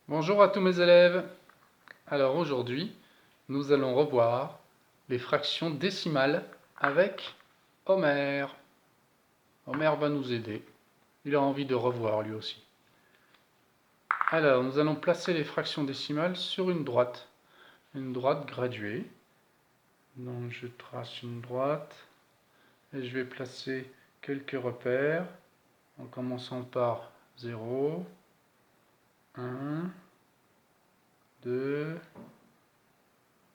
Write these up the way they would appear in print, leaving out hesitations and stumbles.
Bonjour à tous mes élèves. Alors aujourd'hui, nous allons revoir les fractions décimales avec Homer. Homer va nous aider. Il a envie de revoir lui aussi. Alors, nous allons placer les fractions décimales sur une droite graduée. Donc je trace une droite et je vais placer quelques repères en commençant par 0, 1, 2,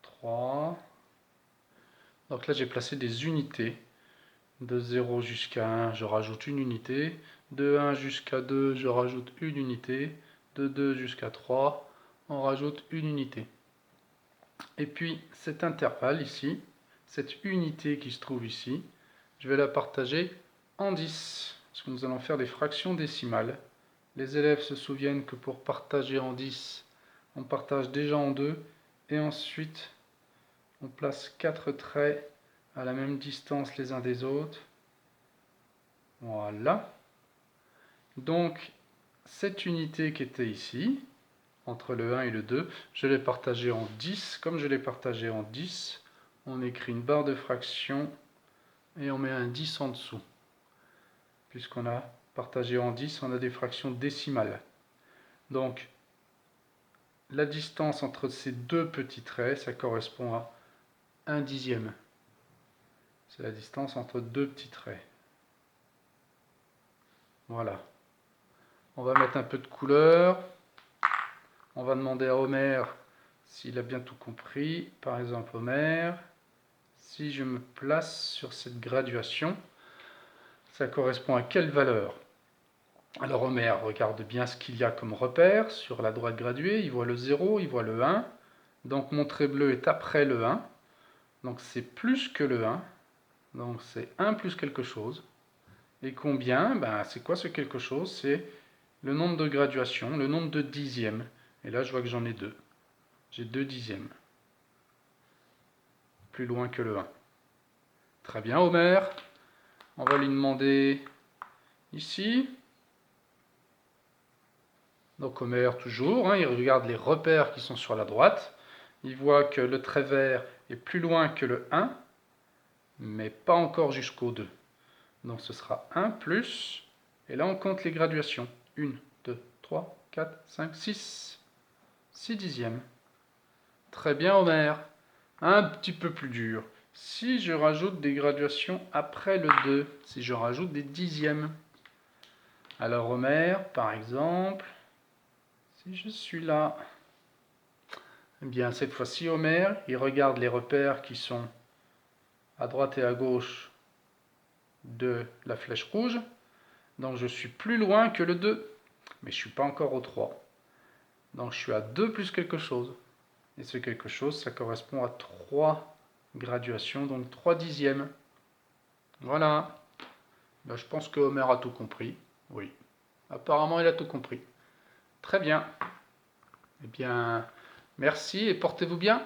3. Donc là, j'ai placé des unités. De 0 jusqu'à 1, je rajoute une unité. De 1 jusqu'à 2, je rajoute une unité. De 2 jusqu'à 3, on rajoute une unité. Et puis cet intervalle ici, cette unité qui se trouve ici, je vais la partager en 10. Parce que nous allons faire des fractions décimales. Les élèves se souviennent que pour partager en 10, on partage déjà en 2. Et ensuite, on place 4 traits à la même distance les uns des autres. Voilà. Donc, cette unité qui était ici, entre le 1 et le 2, je l'ai partagée en 10. Comme je l'ai partagée en 10, on écrit une barre de fraction et on met un 10 en dessous. Puisqu'on a partagé en 10, on a des fractions décimales. Donc, la distance entre ces deux petits traits, ça correspond à 1 dixième. C'est la distance entre deux petits traits. Voilà. On va mettre un peu de couleur. On va demander à Homer s'il a bien tout compris. Par exemple, Homer, si je me place sur cette graduation, ça correspond à quelle valeur? Alors Homer regarde bien ce qu'il y a comme repère sur la droite graduée. Il voit le 0, il voit le 1. Donc mon trait bleu est après le 1. Donc c'est plus que le 1. Donc c'est 1 plus quelque chose. Et combien? C'est quoi ce quelque chose? C'est le nombre de graduations, le nombre de dixièmes. Et là je vois que j'en ai 2. J'ai 2 dixièmes. Plus loin que le 1. Très bien Homer. On va lui demander ici. Donc Homer toujours, il regarde les repères qui sont sur la droite. Il voit que le trait vert est plus loin que le 1, mais pas encore jusqu'au 2. Donc ce sera 1 plus, et là on compte les graduations. 1, 2, 3, 4, 5, 6. 6 dixièmes. Très bien Homer. Un petit peu plus dur. Si je rajoute des graduations après le 2, si je rajoute des dixièmes. Alors Homer, par exemple, si je suis là, eh bien cette fois-ci Homer, il regarde les repères qui sont à droite et à gauche de la flèche rouge. Donc je suis plus loin que le 2, mais je ne suis pas encore au 3. Donc je suis à 2 plus quelque chose. Et ce quelque chose, ça correspond à 3 graduations, donc 3 dixièmes. Voilà. Là, je pense que Homer a tout compris. Oui. Apparemment, il a tout compris. Très bien. Eh bien, merci et portez-vous bien.